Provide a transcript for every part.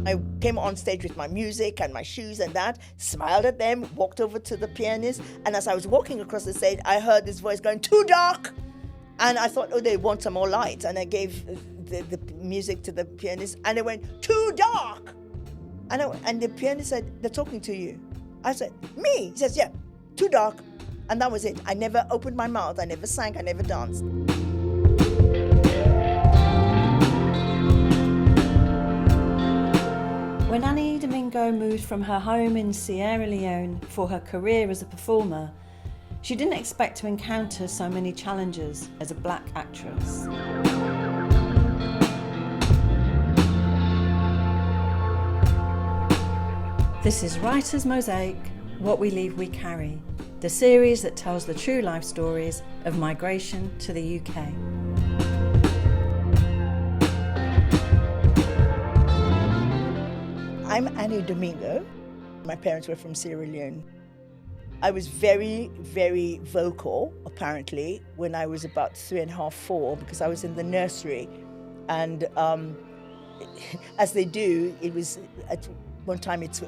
I came on stage with my music and my shoes and that, smiled at them, walked over to the pianist, and as I was walking across the stage, I heard this voice going, "Too dark!" And I thought, oh, they want some more light. And I gave the music to the pianist, and they went, "Too dark!" And the pianist said, "They're talking to you." I said, "Me?" He says, "Yeah, too dark." And that was it. I never opened my mouth, I never sang, I never danced. When Anni Domingo moved from her home in Sierra Leone for her career as a performer, she didn't expect to encounter so many challenges as a black actress. This is Writer's Mosaic, What We Leave We Carry, the series that tells the true life stories of migration to the UK. I'm Anni Domingo. My parents were from Sierra Leone. I was very, very vocal, apparently, when I was about 3.5, 4, because I was in the nursery. And as they do, it was at one time, it's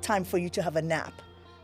time for you to have a nap.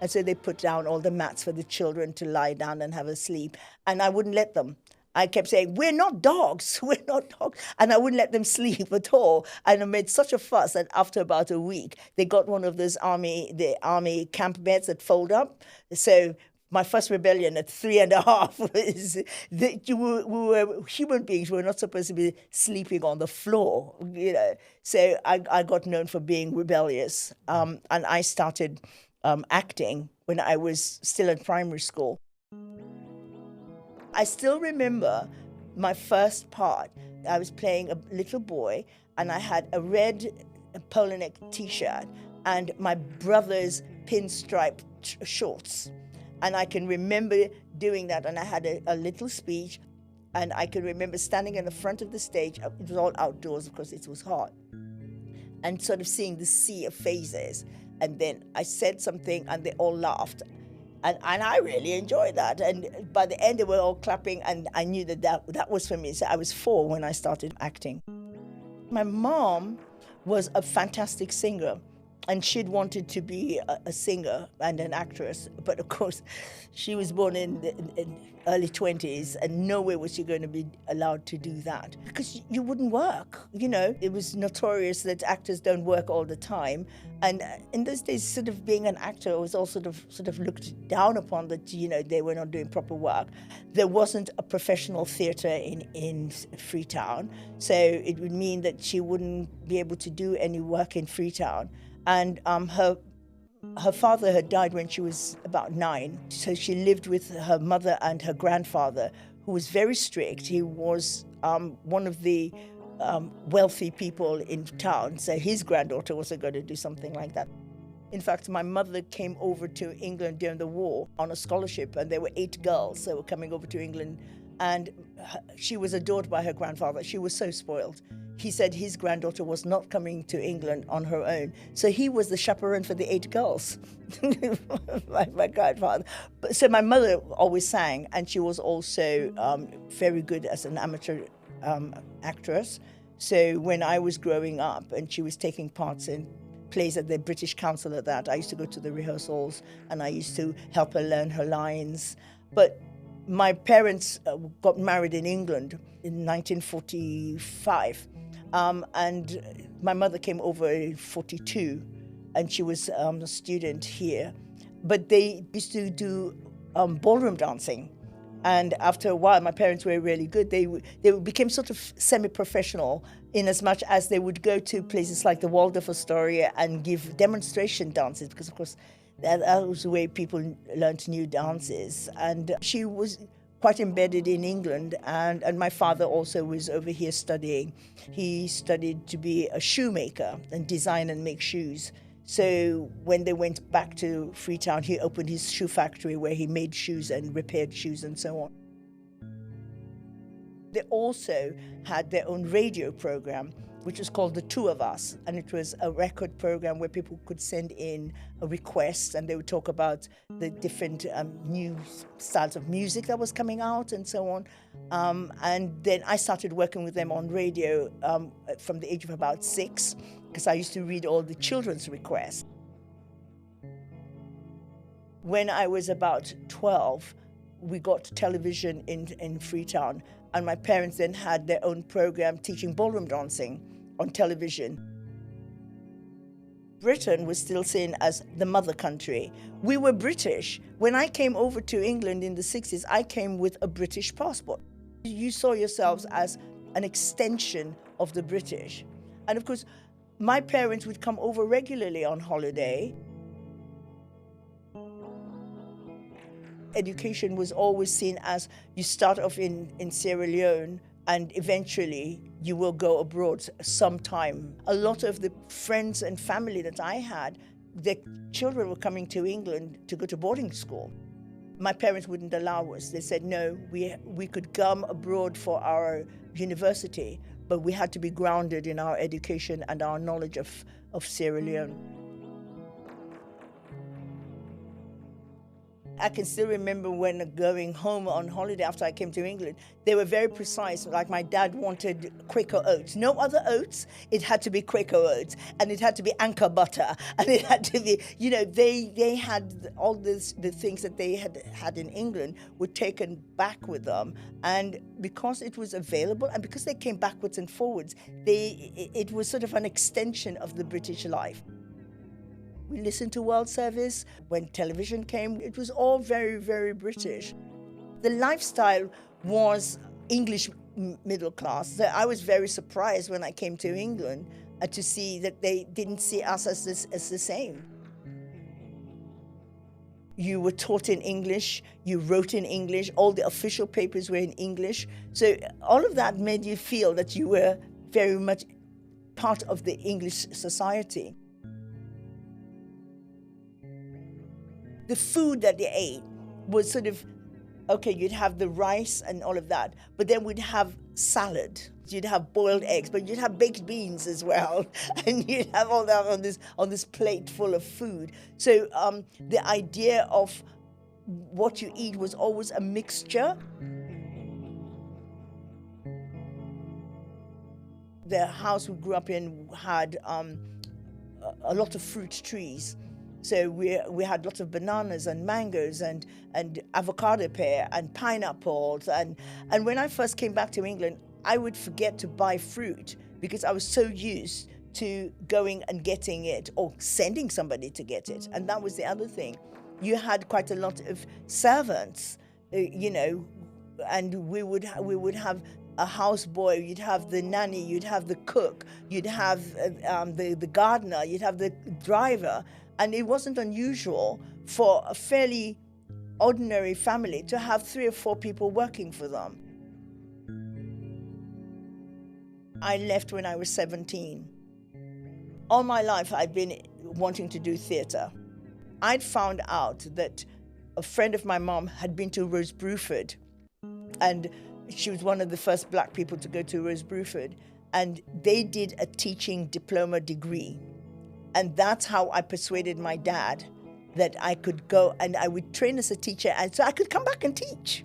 And so they put down all the mats for the children to lie down and have a sleep. And I wouldn't let them. I kept saying, "We're not dogs, we're not dogs." And I wouldn't let them sleep at all. And I made such a fuss that after about a week, they got one of those the army camp beds that fold up. So my first rebellion at 3.5 was that we were human beings. We were not supposed to be sleeping on the floor, you know. So I got known for being rebellious. And I started acting when I was still in primary school. I still remember my first part. I was playing a little boy, and I had a red polo neck t-shirt and my brother's pinstripe shorts. And I can remember doing that, and I had a little speech, and I can remember standing in the front of the stage. It was all outdoors because it was hot, and sort of seeing the sea of faces. And then I said something, and they all laughed. And I really enjoyed that. And by the end, they were all clapping, and I knew that was for me. So I was 4 when I started acting. My mom was a fantastic singer, and she'd wanted to be a singer and an actress. But of course, she was born in early 20s, and nowhere was she going to be allowed to do that, because you wouldn't work. You know, it was notorious that actors don't work all the time. And in those days, sort of being an actor was all sort of looked down upon, that, you know, they were not doing proper work. There wasn't a professional theatre in Freetown, so it would mean that she wouldn't be able to do any work in Freetown. And her father had died when she was about 9, so she lived with her mother and her grandfather, who was very strict. He was one of the wealthy people in town, so his granddaughter wasn't going to do something like that. In fact, my mother came over to England during the war on a scholarship, and there were 8 girls that were coming over to England, and she was adored by her grandfather. She was so spoiled. He said his granddaughter was not coming to England on her own, so he was the chaperone for the 8 girls, my grandfather. So my mother always sang, and she was also very good as an amateur actress. So when I was growing up and she was taking parts in plays at the British Council at that, I used to go to the rehearsals, and I used to help her learn her lines. But my parents got married in England in 1945, and my mother came over in 42, and she was a student here. But they used to do ballroom dancing. And after a while, my parents were really good. They became sort of semi-professional, in as much as they would go to places like the Waldorf Astoria and give demonstration dances, because of course that was the way people learned new dances. And she was quite embedded in England, and my father also was over here studying. He studied to be a shoemaker and design and make shoes. So when they went back to Freetown, he opened his shoe factory where he made shoes and repaired shoes and so on. They also had their own radio program, which was called The Two of Us. And it was a record program where people could send in a request and they would talk about the different new styles of music that was coming out and so on. And then I started working with them on radio from the age of about 6, because I used to read all the children's requests. When I was about 12, we got television in Freetown, and my parents then had their own program teaching ballroom dancing on television. Britain was still seen as the mother country. We were British. When I came over to England in the 60s, I came with a British passport. You saw yourselves as an extension of the British. And of course, my parents would come over regularly on holiday. Education was always seen as you start off in Sierra Leone and eventually you will go abroad sometime. A lot of the friends and family that I had, their children were coming to England to go to boarding school. My parents wouldn't allow us. They said, no, we could come abroad for our university, but we had to be grounded in our education and our knowledge of Sierra Leone. I can still remember when going home on holiday after I came to England, they were very precise. Like my dad wanted Quaker oats. No other oats. It had to be Quaker oats. And it had to be Anchor butter. And it had to be, you know, they had all this, the things that they had in England were taken back with them. And because it was available and because they came backwards and forwards, it was sort of an extension of the British life. We listened to World Service. When television came, it was all very, very British. The lifestyle was English middle class. So I was very surprised when I came to England to see that they didn't see us as the same. You were taught in English, you wrote in English, all the official papers were in English. So all of that made you feel that you were very much part of the English society. The food that they ate was sort of, okay, you'd have the rice and all of that, but then we'd have salad. You'd have boiled eggs, but you'd have baked beans as well, and you'd have all that on this plate full of food. So the idea of what you eat was always a mixture. The house we grew up in had a lot of fruit trees. So we had lots of bananas and mangoes and avocado pear and pineapples. And when I first came back to England, I would forget to buy fruit because I was so used to going and getting it or sending somebody to get it. And that was the other thing. You had quite a lot of servants, you know, and we would have a houseboy, you'd have the nanny, you'd have the cook, you'd have the gardener, you'd have the driver. And it wasn't unusual for a fairly ordinary family to have 3 or 4 people working for them. I left when I was 17. All my life I'd been wanting to do theatre. I'd found out that a friend of my mom had been to Rose Bruford, and she was one of the first black people to go to Rose Bruford, and they did a teaching diploma degree. And that's how I persuaded my dad that I could go and I would train as a teacher and so I could come back and teach.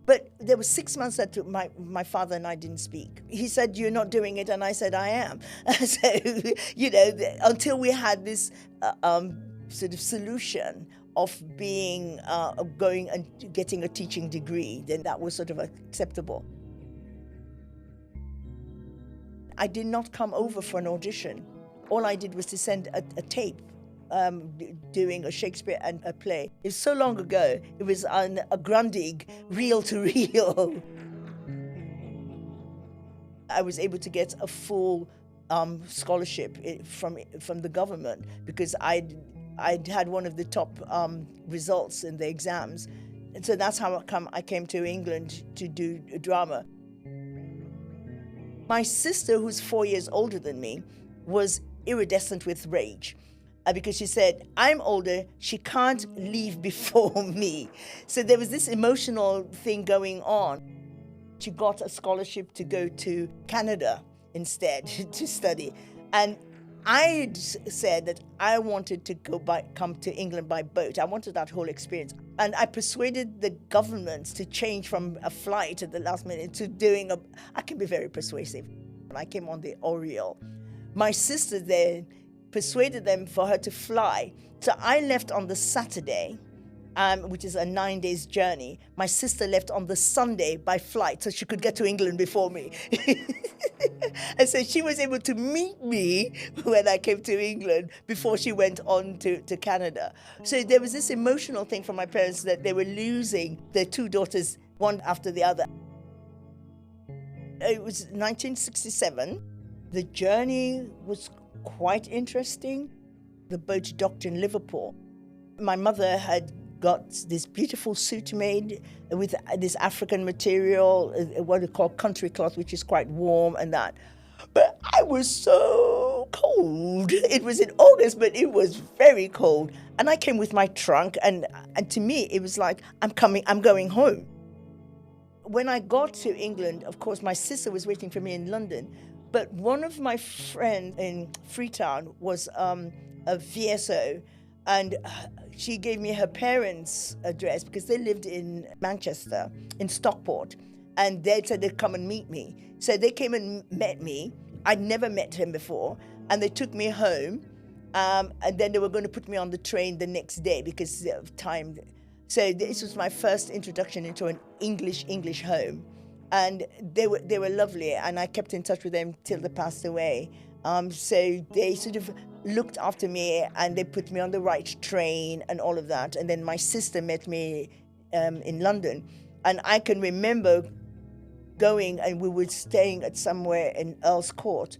But there were 6 months that my father and I didn't speak. He said, "You're not doing it," and I said, "I am." So, you know, until we had this sort of solution of going and getting a teaching degree, then that was sort of acceptable. I did not come over for an audition. All I did was to send a tape doing a Shakespeare and a play. It's so long ago. It was on a Grundig, reel to reel. I was able to get a full scholarship from the government because I'd had one of the top results in the exams. And so that's how I came to England to do drama. My sister, who's 4 years older than me, was iridescent with rage because she said, "I'm older, she can't leave before me." So there was this emotional thing going on. She got a scholarship to go to Canada instead to study. And I said that I wanted to come to England by boat. I wanted that whole experience. And I persuaded the governments to change from a flight at the last minute to I can be very persuasive. And I came on the Oriole. My sister then persuaded them for her to fly. So I left on the Saturday, which is a 9 days journey. My sister left on the Sunday by flight so she could get to England before me. And so she was able to meet me when I came to England before she went on to Canada. So there was this emotional thing from my parents that they were losing their two daughters, one after the other. It was 1967. The journey was quite interesting. The boat docked in Liverpool. My mother had got this beautiful suit made with this African material, what we call country cloth, which is quite warm and that. But I was so cold. It was in August, but it was very cold. And I came with my trunk, and to me, it was like, I'm going home. When I got to England, of course, my sister was waiting for me in London. But one of my friends in Freetown was a VSO, and she gave me her parents' address because they lived in Manchester, in Stockport, and they said they'd come and meet me. So they came and met me. I'd never met him before, and they took me home, and then they were going to put me on the train the next day because of time. So this was my first introduction into an English home, and they were lovely, and I kept in touch with them till they passed away. So they sort of looked after me, and they put me on the right train and all of that. And then my sister met me in London, and I can remember going, and we were staying at somewhere in Earl's Court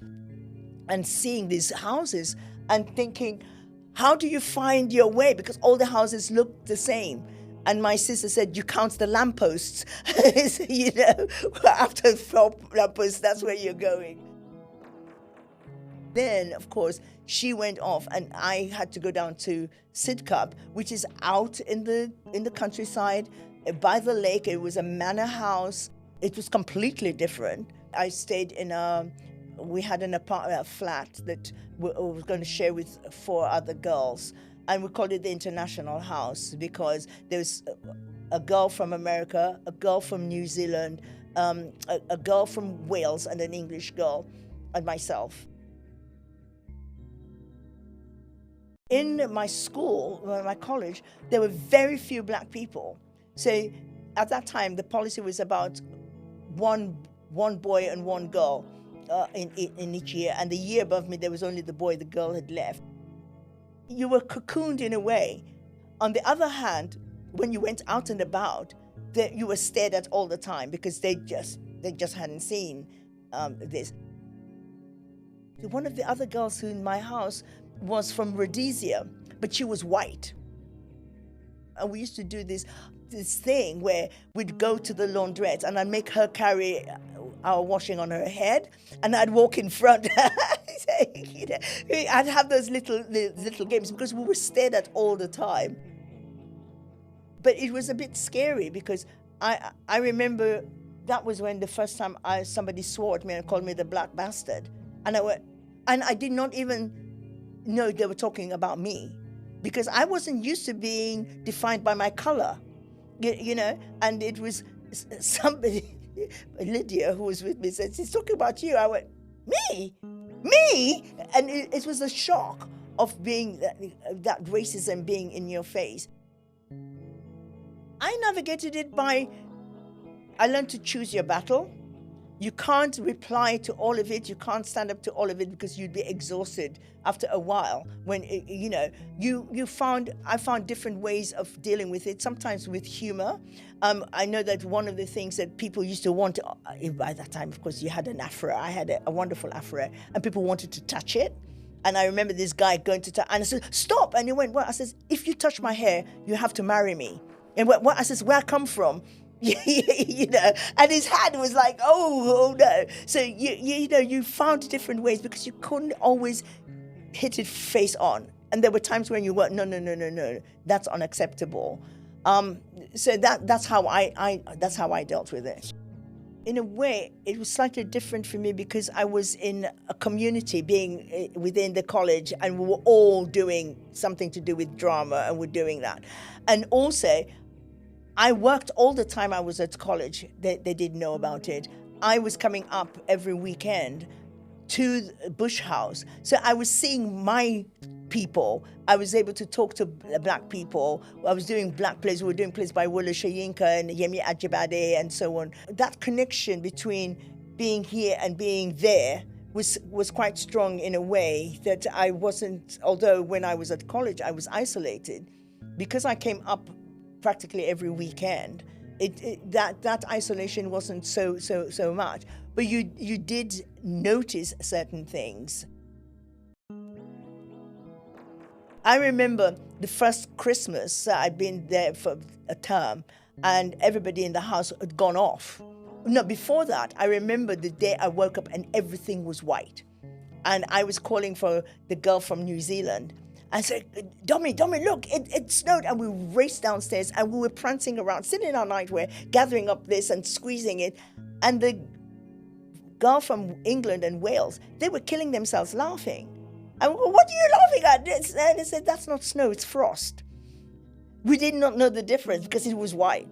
and seeing these houses and thinking, how do you find your way? Because all the houses look the same. And my sister said, you count the lampposts. So, after 4 lampposts, that's where you're going. Then, of course, she went off, and I had to go down to Sidcup, which is out in the countryside by the lake. It was a manor house. It was completely different. I stayed we had a flat that we were going to share with 4 other girls. And we called it the International House because there was a girl from America, a girl from New Zealand, a girl from Wales, and an English girl, and myself. In my school, my college, there were very few black people. So at that time, the policy was about one boy and one girl in each year. And the year above me, there was only the boy. The girl had left. You were cocooned in a way. On the other hand, when you went out and about, you were stared at all the time because they just hadn't seen this. One of the other girls who in my house was from Rhodesia, but she was white. And we used to do this thing where we'd go to the laundrette and I'd make her carry our washing on her head, and I'd walk in front. I'd have those little games because we were stared at all the time. But it was a bit scary because I remember that was when the first time somebody swore at me and called me the black bastard. And I did not even know they were talking about me because I wasn't used to being defined by my color, and it was somebody, Lydia, who was with me, said, she's talking about you. I went, me? And it was a shock of being that racism being in your face. I navigated it I learned to choose your battle. You can't reply to all of it. You can't stand up to all of it because you'd be exhausted after a while. When I found different ways of dealing with it. Sometimes with humor. I know that one of the things that people used to want to, by that time, of course, you had an afro. I had a wonderful afro, and people wanted to touch it. And I remember this guy going to touch, and I said, "Stop!" And he went, "What?" I says, "If you touch my hair, you have to marry me." And what? I says, "Where I come from?" And his hand was like, oh no. So you found different ways because you couldn't always hit it face on. And there were times when you were, no, that's unacceptable. So that's how I dealt with it. In a way, it was slightly different for me because I was in a community, being within the college, and we were all doing something to do with drama, and we're doing that. And also, I worked all the time I was at college. They didn't know about it. I was coming up every weekend to the Bush House. So I was seeing my people. I was able to talk to black people. I was doing black plays. We were doing plays by Wole Soyinka and Yemi Ajibade and so on. That connection between being here and being there was quite strong in a way that I wasn't, although when I was at college, I was isolated. Because I came up practically every weekend, that isolation wasn't so much. But you did notice certain things. I remember the first Christmas, I'd been there for a term, and everybody in the house had gone off. No, before that, I remember the day I woke up and everything was white. And I was calling for the girl from New Zealand. I said, Dommy, look, it snowed. And we raced downstairs and we were prancing around, sitting in our nightwear, gathering up this and squeezing it. And the girl from England and Wales, they were killing themselves laughing. I went, what are you laughing at? And they said, that's not snow, it's frost. We did not know the difference because it was white.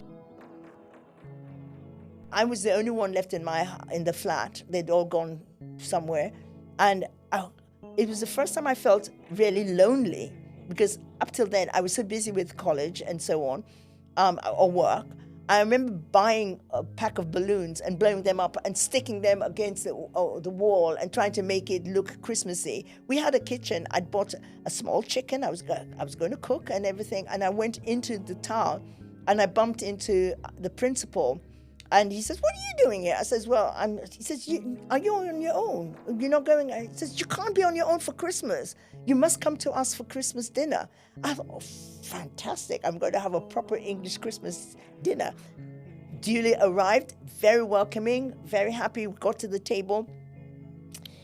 I was the only one left in the flat. They'd all gone somewhere. And it was the first time I felt really lonely, because up till then I was so busy with college and so on, or work. I remember buying a pack of balloons and blowing them up and sticking them against the wall and trying to make it look Christmassy. We had a kitchen. I'd bought a small chicken. I was going to cook and everything. And I went into the town and I bumped into the principal. And he says, what are you doing here? I says, well, he says, are you on your own? You're not going? He says, you can't be on your own for Christmas. You must come to us for Christmas dinner. I thought, oh, fantastic. I'm going to have a proper English Christmas dinner. Duly arrived, very welcoming, very happy. We got to the table.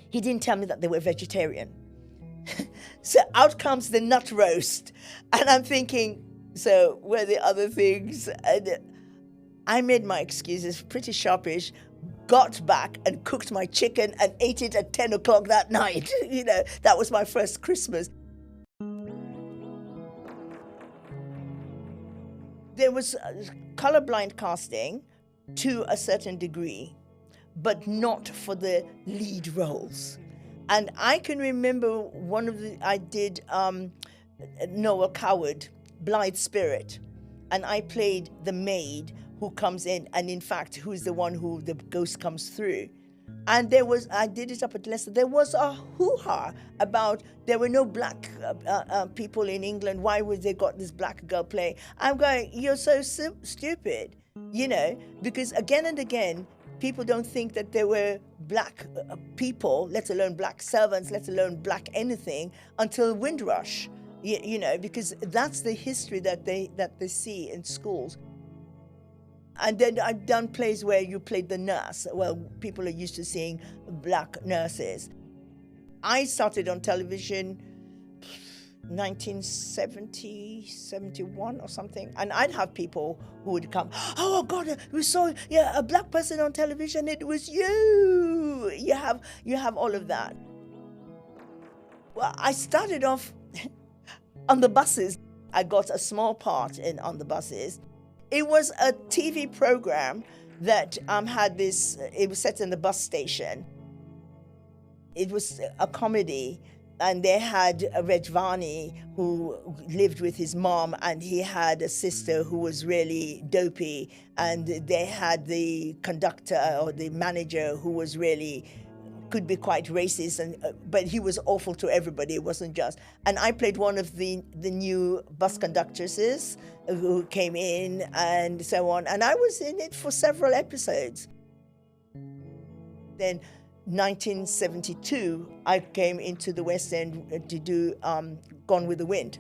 He didn't tell me that they were vegetarian. So out comes the nut roast. And I'm thinking, so where are the other things? And I made my excuses, pretty sharpish, got back and cooked my chicken and ate it at 10 o'clock that night. That was my first Christmas. There was colorblind casting to a certain degree, but not for the lead roles. And I can remember I did Noel Coward, Blithe Spirit, and I played the maid who comes in, and in fact, who is the one who the ghost comes through. And I did it up at Leicester. There was a hoo-ha about there were no black people in England. Why would they got this black girl playing? I'm going, you're so stupid, because again and again, people don't think that there were black people, let alone black servants, let alone black anything, until Windrush, because that's the history that they see in schools. And then I've done plays where you played the nurse. Well, people are used to seeing black nurses. I started on television 1970, 71 or something. And I'd have people who would come, oh God, we saw a black person on television. It was you. You have all of that. Well, I started off on the buses. I got a small part on the buses. It was a TV program that had this, it was set in the bus station. It was a comedy, and they had Rejvani who lived with his mom, and he had a sister who was really dopey, and they had the conductor or the manager who was really, could be quite racist, but he was awful to everybody. It wasn't just. And I played one of the new bus conductresses who came in and so on. And I was in it for several episodes. Then 1972, I came into the West End to do Gone with the Wind.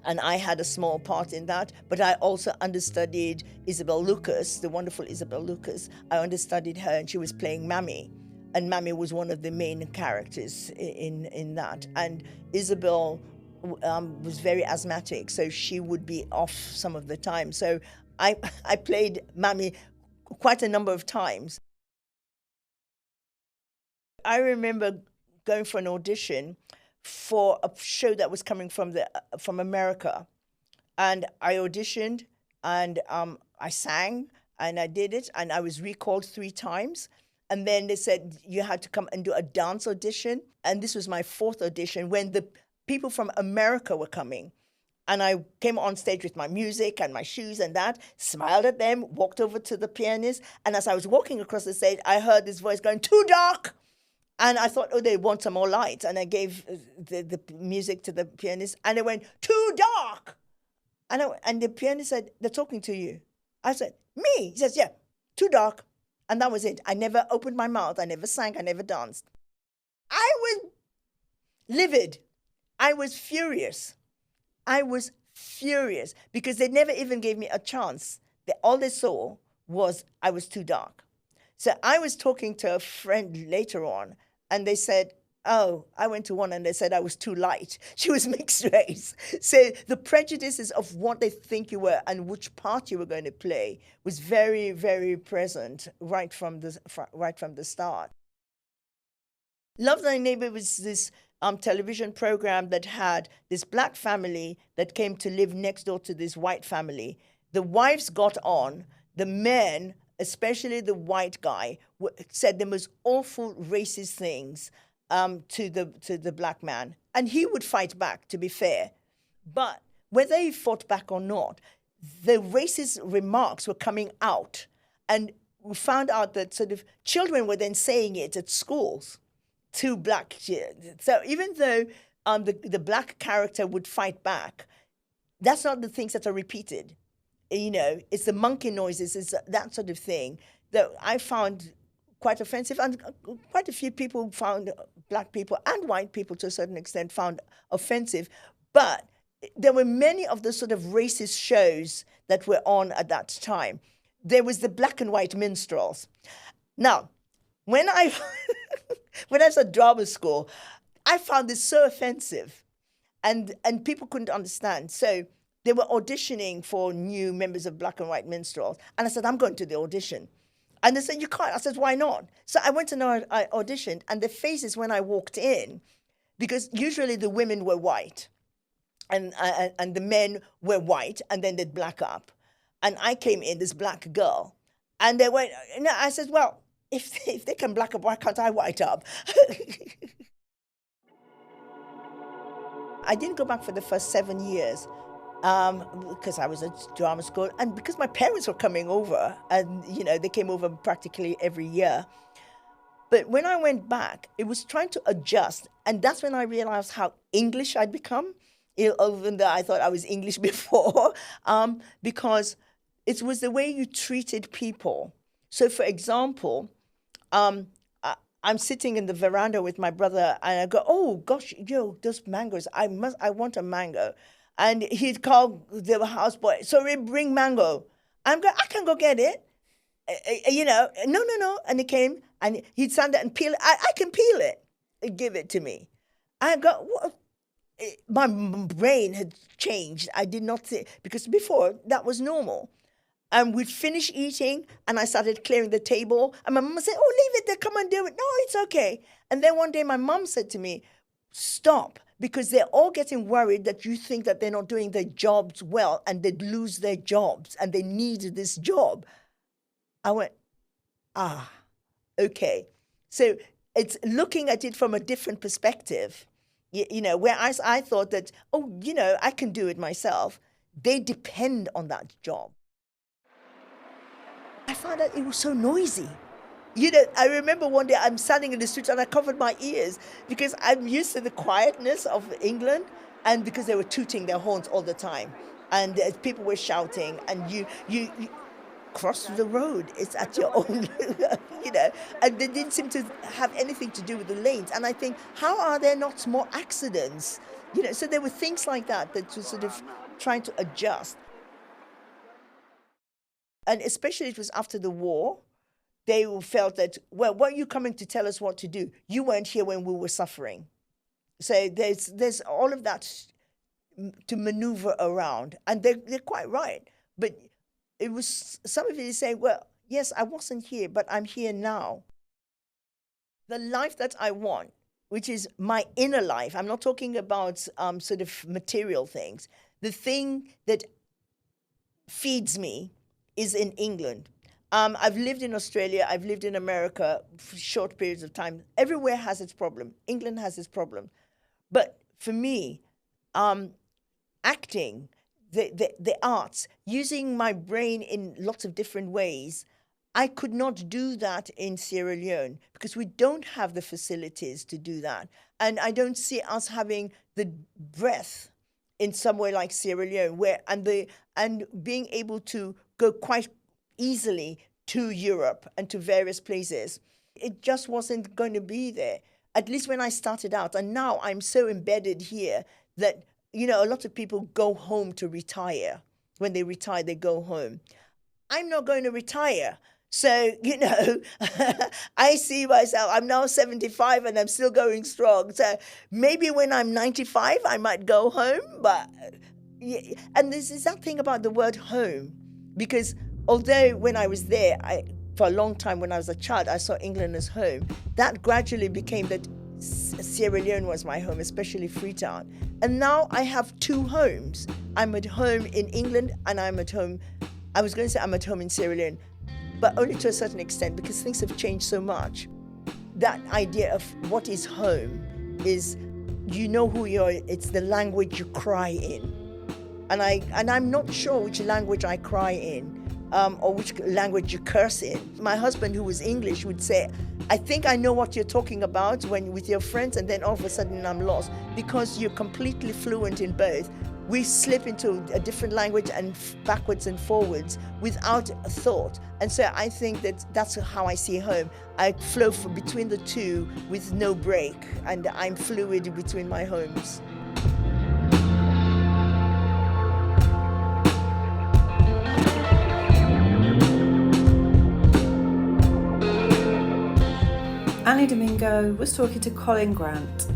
And I had a small part in that, but I also understudied Isabel Lucas, the wonderful Isabel Lucas. I understudied her, and she was playing Mammy. And Mammy was one of the main characters in that. And Isabel was very asthmatic, so she would be off some of the time. So I played Mammy quite a number of times. I remember going for an audition for a show that was coming from America, and I auditioned, and I sang, and I did it, and I was recalled 3 times. And then they said you had to come and do a dance audition. And this was my 4th audition when the people from America were coming. And I came on stage with my music and my shoes and that, smiled at them, walked over to the pianist. And as I was walking across the stage, I heard this voice going, "Too dark." And I thought, oh, they want some more light. And I gave the music to the pianist, and they went, "Too dark." And the pianist said, "They're talking to you." I said, "Me?" He says, "Yeah, too dark." And that was it. I never opened my mouth. I never sang. I never danced. I was livid. I was furious. Because they never even gave me a chance. All they saw was I was too dark. So I was talking to a friend later on, and they said, oh, I went to one and they said I was too light. She was mixed race. So the prejudices of what they think you were and which part you were going to play was very, very present right from the start. Love Thy Neighbor was this television program that had this black family that came to live next door to this white family. The wives got on, the men, especially the white guy, said the most awful racist things to the black man. And he would fight back, to be fair. But whether he fought back or not, the racist remarks were coming out. And we found out that sort of children were then saying it at schools to black kids. So even though the black character would fight back, that's not the things that are repeated. You know, it's the monkey noises, it's that sort of thing that I found quite offensive, and quite a few people found, black people and white people to a certain extent, found offensive. But there were many of the sort of racist shows that were on at that time. There was the black and white minstrels. Now, when I was at drama school, I found this so offensive, and people couldn't understand. So they were auditioning for new members of black and white minstrels, and I said, I'm going to the audition. And they said, you can't. I said, why not? So I went and I auditioned, and the faces when I walked in, because usually the women were white, and the men were white, and then they'd black up. And I came in, this black girl, and they went, no, I said, well, if they can black up, why can't I white up? I didn't go back for the first 7 years. Because I was at drama school, and because my parents were coming over, and they came over practically every year. But when I went back, it was trying to adjust, and that's when I realized how English I'd become, even though I thought I was English before, because it was the way you treated people. So, for example, I'm sitting in the veranda with my brother, and I go, "Oh gosh, those mangoes! I want a mango." And he'd call the houseboy, "Sorry, bring mango." I'm going, "I can go get it." No. And he came, and he'd stand there and peel it. I can peel it. Give it to me. I go, what? My brain had changed. I did not think, because before that was normal. And we'd finish eating, and I started clearing the table. And my mom said, "Oh, leave it there. Come and do it." "No, it's okay." And then one day my mom said to me, "Stop. Because they're all getting worried that you think that they're not doing their jobs well, and they'd lose their jobs, and they need this job." I went, okay. So it's looking at it from a different perspective. Whereas I thought that, I can do it myself. They depend on that job. I found that it was so noisy. I remember one day I'm standing in the street and I covered my ears because I'm used to the quietness of England, and because they were tooting their horns all the time, and people were shouting, and you cross the road, it's at your own, and they didn't seem to have anything to do with the lanes. And I think, how are there not more accidents? So there were things like that that was sort of trying to adjust. And especially it was after the war. They felt that, well, what are you coming to tell us what to do? You weren't here when we were suffering. So there's all of that to maneuver around. And they're quite right. But it was, some of you say, well, Yes, I wasn't here, but I'm here now. The life that I want, which is my inner life, I'm not talking about sort of material things. The thing that feeds me is in England. I've lived in Australia, I've lived in America for short periods of time. Everywhere has its problem. England has its problem. But for me, acting, the arts, using my brain in lots of different ways, I could not do that in Sierra Leone because we don't have the facilities to do that. And I don't see us having the breadth in somewhere like Sierra Leone, and being able to go quite easily to Europe and to various places. It just wasn't going to be there, at least when I started out. And now I'm so embedded here that, a lot of people go home to retire. When they retire, they go home. I'm not going to retire. So, I see myself, I'm now 75 and I'm still going strong. So maybe when I'm 95, I might go home. But, and this is that thing about the word home, because although when I was there, for a long time when I was a child, I saw England as home, that gradually became that Sierra Leone was my home, especially Freetown. And now I have two homes. I'm at home in England and I'm at home in Sierra Leone, but only to a certain extent because things have changed so much. That idea of what is home is, who you are, it's the language you cry in. And I'm not sure which language I cry in, or which language you curse in. My husband, who was English, would say, I think I know what you're talking about when with your friends, and then all of a sudden I'm lost, because you're completely fluent in both. We slip into a different language and backwards and forwards without a thought. And so I think that's how I see home. I flow between the two with no break, and I'm fluid between my homes. Anni Domingo was talking to Colin Grant.